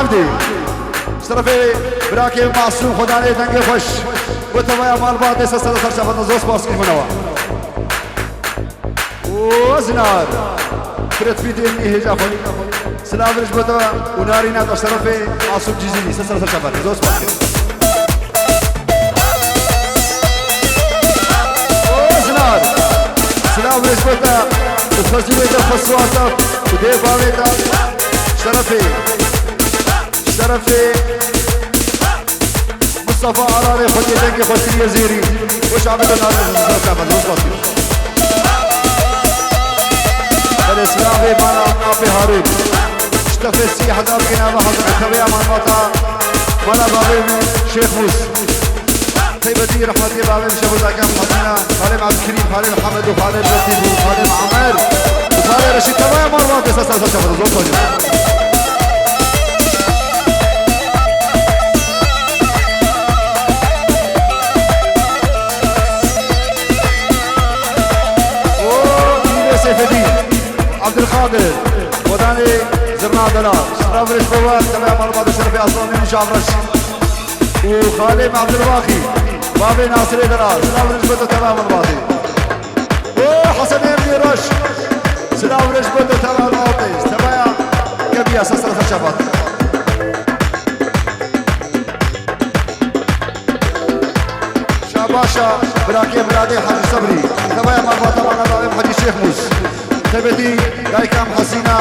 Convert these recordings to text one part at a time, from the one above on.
عبدي شرفي براكي معصوم خداني تنقي خوش وتبايا مال بعض يسا سنة سرشا فنزوس باسكي منوا وزنار فرد في ديني هجا فني سلام رجبتا ونارينا تشرفي معصوم جيزيني سنة سرشا فنزوس باسكي وزنار سلام رجبتا وفزيوتا فسواتا وديفاويتا شرفي مصطفى عراري خدي دنقي خدي يزيري وش عمل النار الاسلامي مانا نافي هارون اشتفي السياح دارقنا ما حضر التبيع مع المطا مانا بابي شيخ موس طيبتي رحمتي بابي شبو زاكام حسنا خالي عبد الكريم خالي محمد وخالي لطيف وخالي عمر وخالي رشيد تبيع مرات اساسا شبو زوجة عبد القادر وداني زرنا دلال شرف رش بوان تبع مربط الشرفي اصلا من شعب رش وخالي عبد الباقي بابي ناصر دلال شرف رش بوان تبع مربطي وحسن ابني رش شرف رش بوان تبع مربطي تبع كبيا سسرة الشفاط شاباشا براكي برادي حاج صبري تبع مربطة وانا ضايم حاج الشيخ موس تبدي دايكام حسينة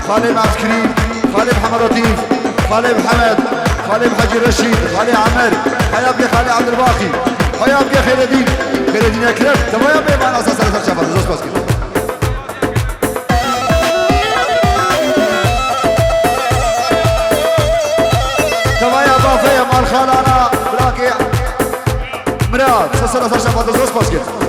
خالي عبد الكريم خالي محمد لطيف خالي محمد خالي حجي رشيد خالي عمر حيا بلي خالي عبد الباقي حيا بلي خير الدين اكرم تمام بمعنى اساس على شباب زوج باسكت تمام ضافيه مال خالانا بلاقي مراد سلسله شباب زوج باسكت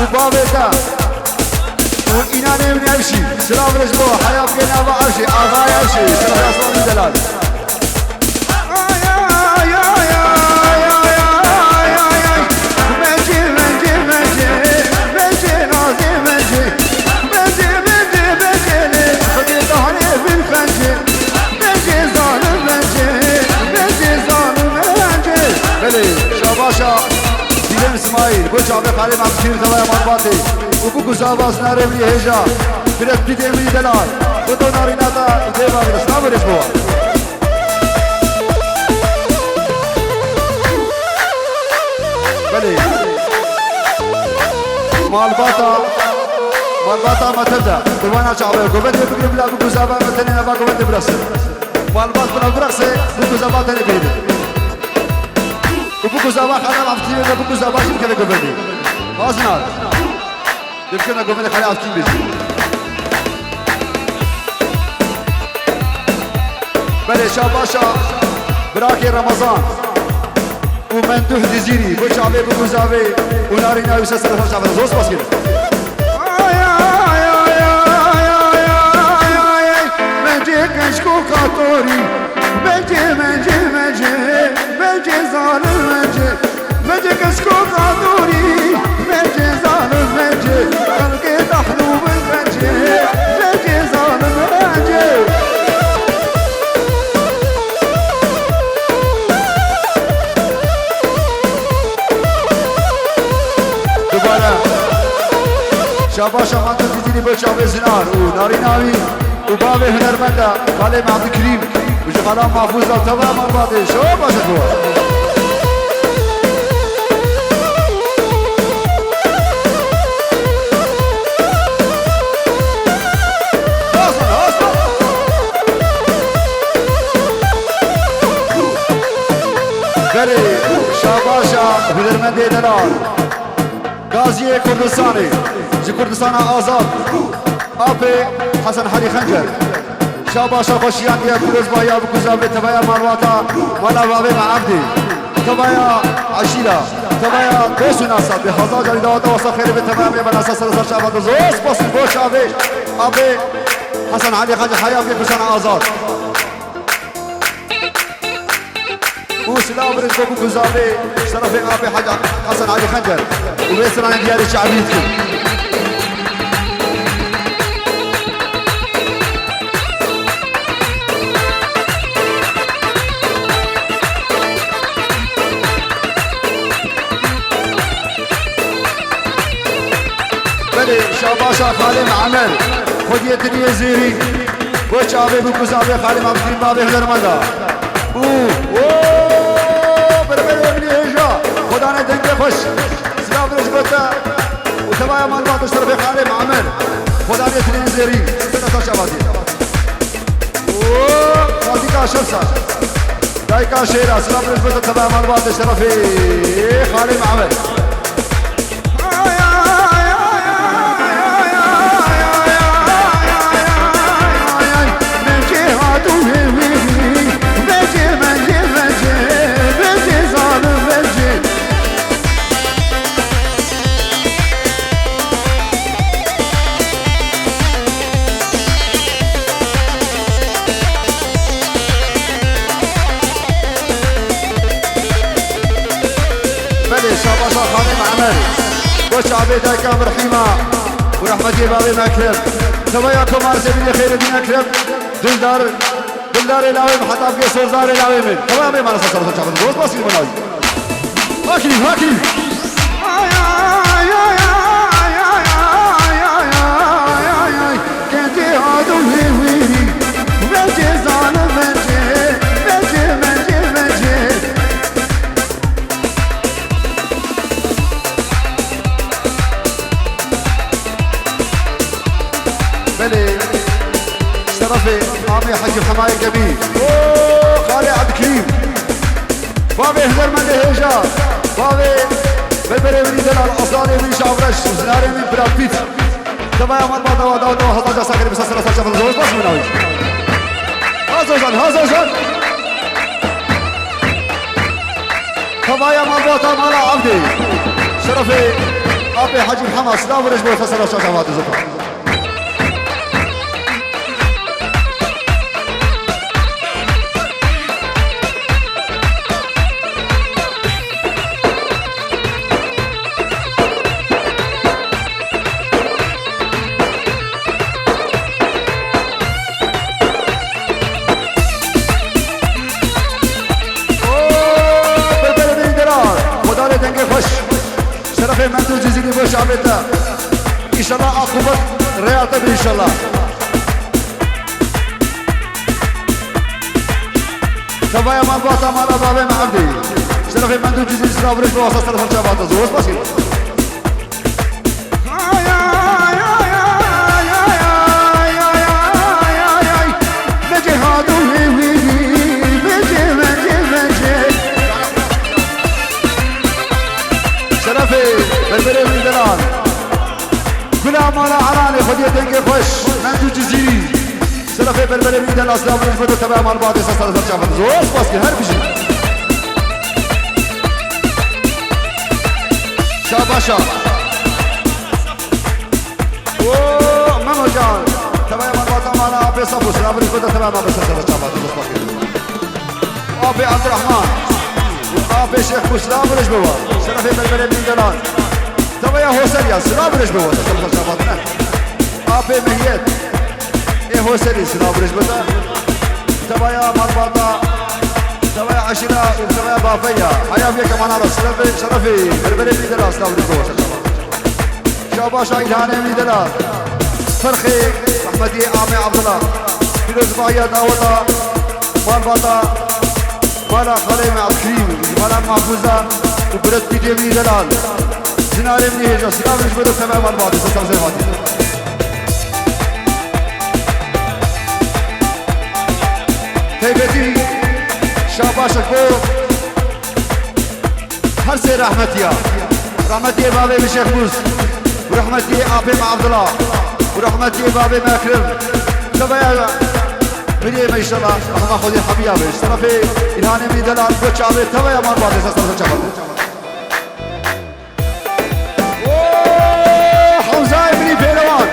وبابتا وإناني من عرشي سلام رجبو حياة بينا وعرشي آغاي عرشي سلام أصلا من دلال شاباشا ديلن اسماعيل بوش عبد الحليم عبد الكريم تبع مرباطي وبوكو زاباس نارملي هجا فرد بيدي امري دلال ودو ناريناتا ديما بالاسلام الاسبوع بلي مالباتا ما تبدا قربانا شعبي قوبت بكر بلا بوكو زابا مثلا نبا قوبت برقص مالبات بلا برقص بوكو زابا تاني بيدي وبوكو زابا خلال عفتي وبوكو زابا شو كذا قبلني وازنار يمكن قبلني خلال عفتي بيجي بلي شاباشا براكي رمضان ومندوح جزيري بوش عبي بوكو زابي ونارينا يوسف سلفا شعبنا زوز باس كده منجي كشكو كاتوري منجي ظالم منجي كشكو كاتوري منجي ظالم منجي خلقي تحلو منجي ظالم منجي شاباشا مانتو تزيني بوشاوي زنار وناريناوي وبابي هنرمندا خالي عبد الكريم وجغلان محفوظة وتبع مرباطي شو باشا جوا غري شاباشا هنرمندي دلال غازي كردستاني جي كردستان آزاد آبي حسن حالي خنجر شاباشا خوشيان ديا كروز بايا بكوزا بتبايا مرواتا مالا بابي مع عبدي تبايا عشيرة تبايا بيسو ناسا بحظا جاري دعوة وصا خير بتمامي بناسا سرسا شعبات زوز بس بوش أبي حسن علي خاج حياة في بسان آزاد وسلام رزق ابو كزابي شرفي ابي حاج حسن علي خنجر وبيسران ديار شعبيتكم بلي شاباشا خالي معمر خدية الدنيا زيري وش ابي ابو كزابي خالي معمر بابي هلرمدا بربري ابني هجا خدانا دنجي خوش سلام رجبتا وتبايا مالبات اشترفي خالي معمر خدانا يتنين زيري سنة شباتي خالديكا شرسا دايكا شيرا سلام رجبتا تبايا مالبات اشترفي خالي معمر شاباشا خانم عمر وش عبيدها كامر حيمة ورحمتي بابي مكرم تبايا كمار سبيل خير الدين أكرم دلدار العويم حتى في سوزار العويم تبايا بي مانا سرطة شعبان دوست باسي المناوي هاكي كنتي عدو هيويري بجي ظالم بجي بلي شرفي عمي حجي حماية كبير خالي عبد الكريم بابي هدر من هيجا بابي بالبري من دلال أصلاني من شعبرش وزناري من برابيت تبايا مربطة وداوة وحطاجة ساكري بساسرة ساكرة الزوج بس من أوي هازوجان تبايا مربطة مالا عبدي شرفي أبي حجي محمد سلام ورجبه فسر الشاشة وهذا زفر شرفي مندو جزيري بوش عبيدنا إن شاء الله عقوبة رياضة إن شاء الله تبايا مربوطة مالا بابي معبدي شرفي مندو جزيري سلام رجل واسا سرفة شابات زوز باسي بالبري من دلال كل أمانة عراني خدية دنجي خوش مندو جزيري شرفي بالبري من دلال سلام رجبتو تبع مال بعض سلسلة شافت زوز باسكي هر بجي شاباشا مامو جان تبع مال بعض أمانة أبي صفو سلام رجبتو تبع مال سلسلة شافت زوز باسكي أبي عبد الرحمن وأبي شيخ مسلم رجبوا شرفي بالبري من دلال تبايا هوسريا سلام رجبه تسلم شافاتنا ابي مهيت ايه هوسري سلام رجبه تبايا مربطه تبايا عشرة وتبايا بافيا حيا فيك كمان على شرفي بربري ميدلا سلام رجبه شاباشا إلهاني ميدلا فرخي رحمتي عامي عبد الله فيروز بايا داوطه مربطه مالا خليمه عبد الكريم مالا محفوظه وبرد بيدي ميدلا زناري مني هجا سلام رجبه تمام البعض سلام زيفاتي تيبتي شاباشك بو هرسي رحمتي بابي بشيخ موس ورحمتي ابي مع عبد الله ورحمتي بابي مكرم تبايا میری میشلا ما خودی حبیبه طرف ایرانی میدلال بچاوه تو یا مار باده سر چاوه حمزه ابن پهلوان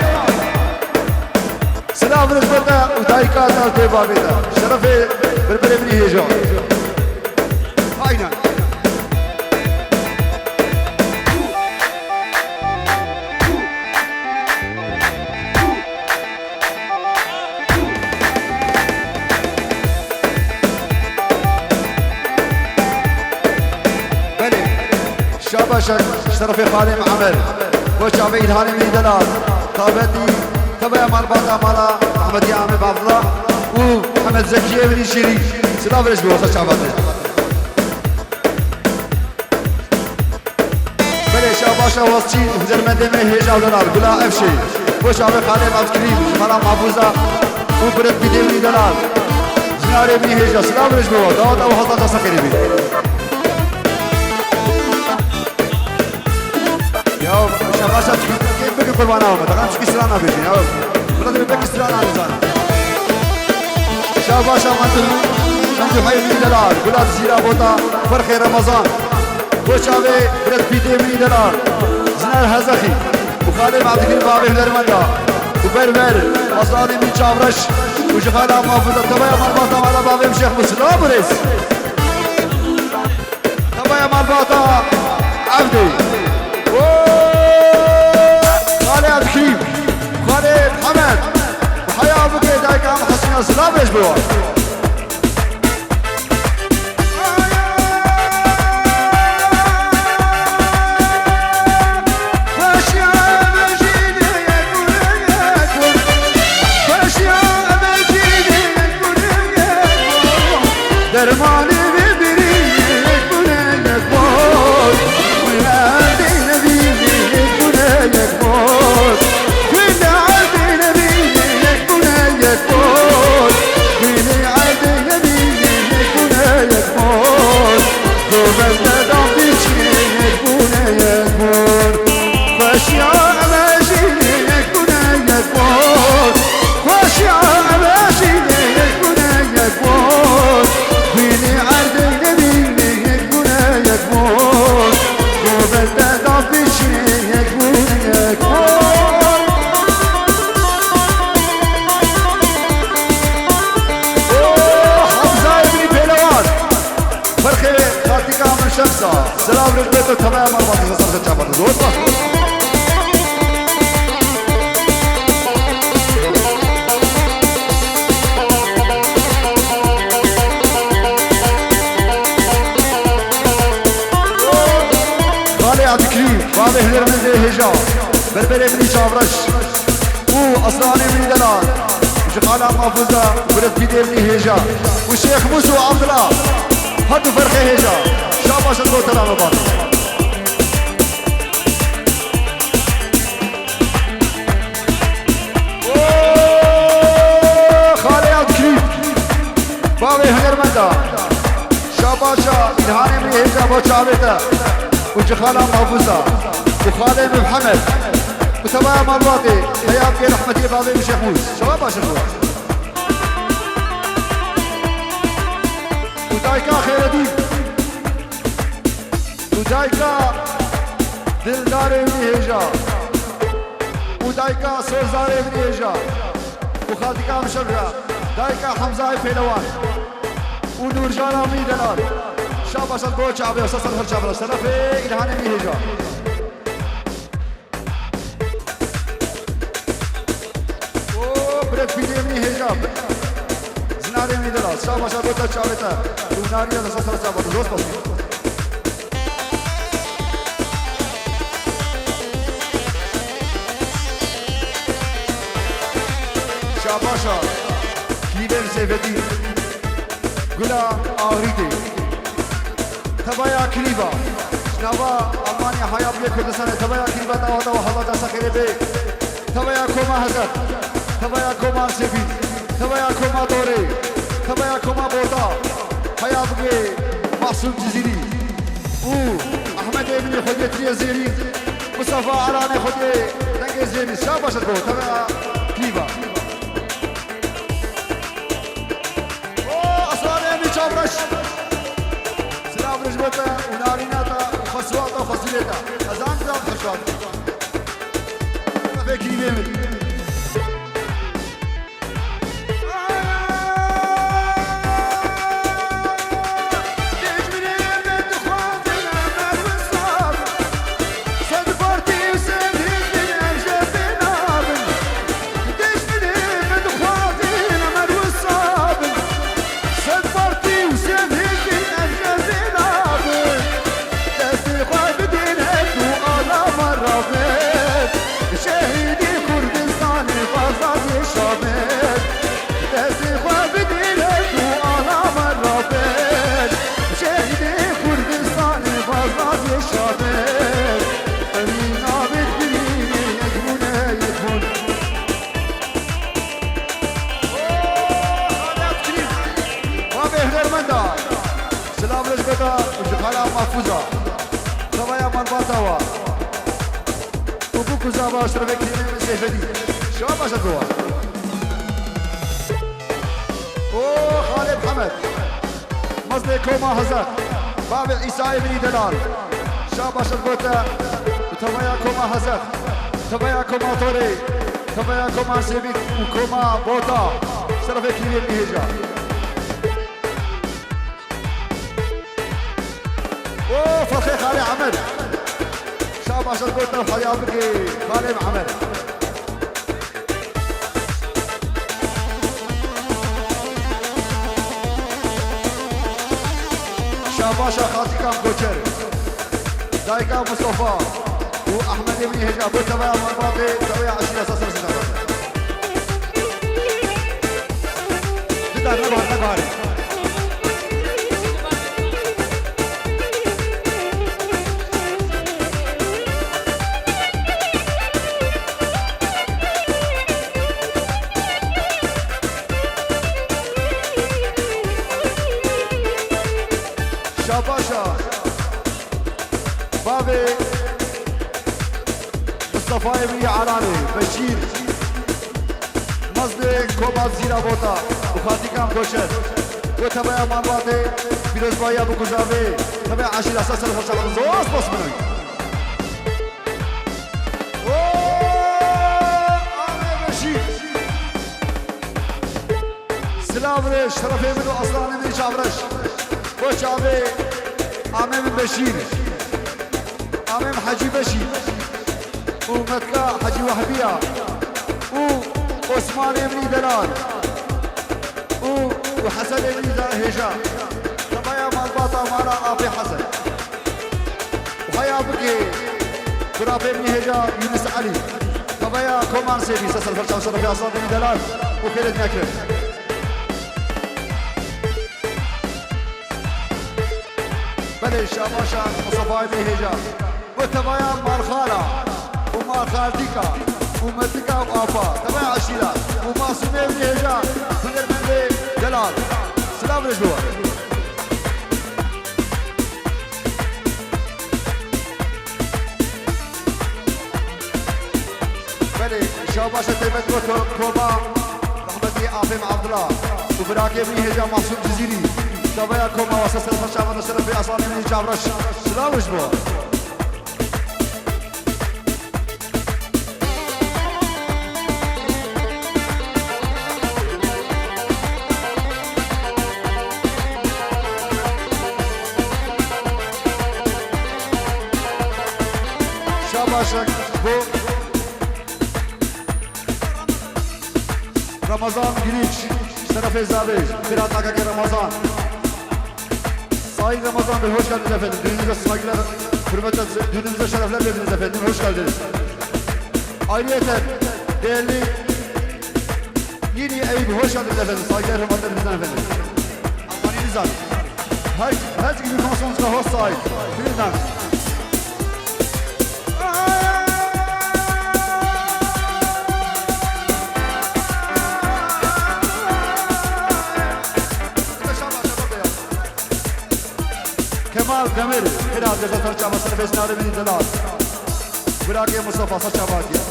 سلام رسالة ودايكا دار بابيدا شرف بربر ابن هيجان هاينا بلي شاباشك شرف خالي معمر وشعبي الهاني من دلال طابتي تبع مرباطة مالا أحمد يامي بابلا وحمد زكية بن شيري سلام رجبي وصل شعباتي بلي شاباشا وصي زرمندي من هيجا ودلال قلا أفشي وشعبي خالي مابسكريم مالا محفوظة وبرد بدي من دلال زناري بن هيجا سلام رجبي وداود أو حطة سخيري بي يا شاباشا كيف بك قربانا هم تقام شكي سرانا بيجين يا بلاد بك سرانا لزانا شاباشا منتو حي من دلال بلاد زيرا بوتا فرخي رمضان وشابي برد بيتي من دلال زنار هزخي وخالي معبدكين بابي هنرمندا وبربر مصاري من شابرش وشخالا محافظة تبايا مرباطة على بابي مشيخ مسلام ورس تبايا مرباطة عبدي خالي عبدكيم خالي محمد وحياة بكي دايكا محسنين السلام ايش بوا درماني ببريك بنيك بوت وينادي نبيك بنيك بوت وينادي نبيك بنيك بوت وينادي نبيك بنيك بوت وبلد ربيك بنيك بوت فاشياء ماشيك بنيك بوت فاشياء ماشيك بنيك بوت فيني عردي نبيك بنيك بوت وبلد ربيك بنيك بوت حمزة ابن پهلوان فرخي خاتيكا من شمسة سلام رجبتو تمام مرباطي سسر سجابات دوست عبدكريم بابي هنرمندي هجا بربري مني شابرش وأصلاني مني دلال وشقالا محفوظة وبرد بيدي مني هجا والشيخ موسو عبد الله هدو فرخي هجا شاباش الدو تلام بابي خالي عبدكريم بابي هنرمندا شاباشا الهاني مني هجا بوشابيتا وجخالة محفوظة وخالي محمد وتبايا مرباطي حياة كي رحمتي بابي مشيخ موس شباب اشرفوا ودايكا خير ديب ودايكا دلدار ابن هيجا ودايكا سوزار ابن هيجا وخالتكا مشرع دايكا حمزة پهلوان ونورجان امي دلال شاباش الدو شعبي وسط الهر شابرا سلفي إلهاني ميهجا برد بيدي ميهجا زناري ميدلاس شاباش الدو شعبي تا وناري وسط الهر شابرا دوست بسي شاباشا كيبن سيفتي قلا آغريتي تبايا كريبا جنابا ألمانيا حياة بيه كردستان تبايا كريبا دعوة وحالات سخيري بيه تبايا كوما هزر تبايا كوما سيبي تبايا كوما دوري تبايا كوما بودا حياة بيه محسوم جزيري أحمد ابن خديتري زيري مصطفى عراني خدي دنگ زيري شاباش الدو تبايا كريبا شروطه وناريناته وخسواته وفصيلته أزانته وخشواته فكري بيمن وجهالا محفوظة صبايا مرباطة وبوكو زابا شربك من الزيفدي شو ما شدوها اوه خالد حمد مصدي كوما هزار باب عيسى بن دلال شابا شربوتا وتبايا كوما هزار تبايا كوما توري تبايا كوما سيبيك وكوما بوتا شربك من الهجا اوه فخي خالي عمر شابا شربوتنا وحيا بكي خالي عمر شاباشا خاطي كام كوتشر دايكا مصطفى واحمد بن هجاب وتبايا مرباطي تبايا عشرة اساس رسالة جدا نبهر شاباشا بابي مصطفى بن عراني بشير مصدي كوبات زيرا بوتا وخاتي كام كوشر وتبايا مانواتي فيروز بايا بوكوزافي تبايا عشير اساس الفرشة زوز بص منوي بشير سلام ريش شرفي منو اصلاني من شابرش خوش آبی آمیم بشیر آمیم حجی بشیر و متکا حجی وحبیه و عثمان ابنی دلال و حسن ابنی هجا تبايا مالباطا مارا آبی حسن و خیا بکی براب ابنی هجا یونس علی تبايا كومان سيبي سسر فرشا وشرفي أصلا ابنی دلال و خیلت نکر بله شاباشا مصطفى بن هجاب وتبايا مارخالا ومار خالديكا ومديكا وآفا تبايا عشيرات وماسومي بن هجاب فنر من دلال سلام رجوع بله شاباشا تيمت كوما رحمتي آفم عبد الله وبراكي بن هجاب محسوب جزيري تبايا كوما واساس الفرشا ونشرف في أصالي من جابرش سلام وجبوا شاباشك بو رمضان جريش شرف زابيج قراتك رمضان Sayın Ramazan Bey hoş geldiniz efendim. Düğününüze saygılar, hürmetler, düğününüze şerefler verdiniz efendim. Hoş geldiniz. Ayrıyeten değerli yeni Eyüp hoş geldiniz efendim. Saygılar, hürmetler bizden efendim. Amaniniz var. Her gibi konsolunuzda hoş sahip. Vielen Dank. Kemal Demir, herhalde zaten çabasını besnare beni delar. Bırak ya Mustafa saçabat ya.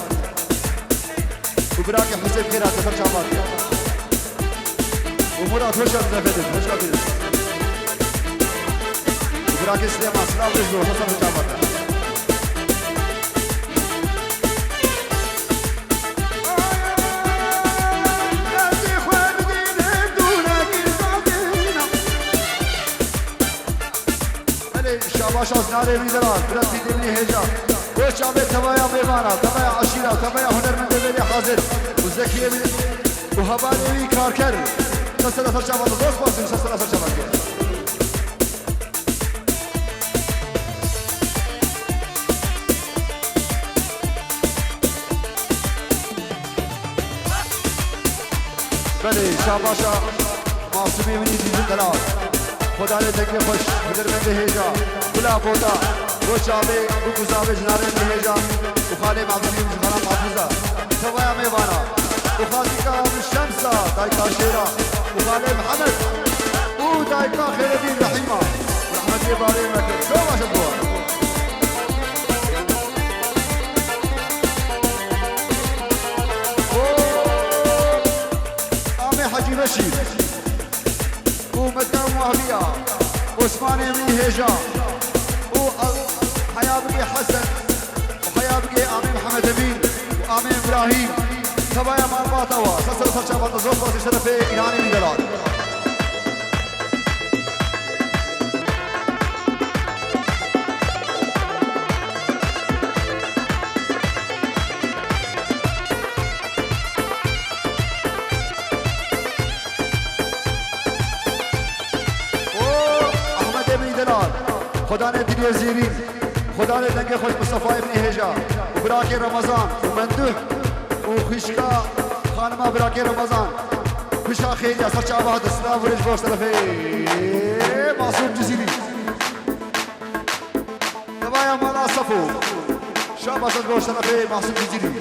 Bırak ya Hüseyin herhalde zaten çabat ya. Murat hoş geldiniz efendim, hoş geldiniz. براك سليمان سلام رجلو تصرف جابته شاباش از ناره میدران برد بیدیمی هجا گوش جامعه تبایا میوانا تبایا عشیرا تبایا هنرمنده بیلی حاضر و زکیه بیلی و هبانی بی کار کر سسل اثر شابان دوست باسیم سسل اثر شابان کرد بله شاباشا معصومی منی دیزن دلال خدا نے تک خوش ادھر میں بھیجا بلا پوتا وہ چاوے وہ گزاوے جنارے بھیجا وخالي معظمين جهرا محفوظة سوايا ميوانا وخاليكا الشمسة دايكا شيرا وخالي محمد ودايكا خير الدين رحيمة ورحمة الله باري مكر شو ما شبوها آمي حجي بشير ومدام وهبية وعثماني من هيجا وحياة بقي حسن وحياة بقي آمين محمد أمين وآمين إبراهيم سبايا مالباتوا سسر سرشابات زوفة شرفي إيراني من دلال خدا نے دنیا زیرین خدا نے دنگے خوش مصطفی ابن هجا و براک رمضان و مندوح و خوشکا خانمہ براک رمضان خوشا خیر یا سرچ آباد اسلام ورج گوشت طرفے معصوم جزیری نبایا مالا صفو شاباز گوشت طرفے معصوم جزیری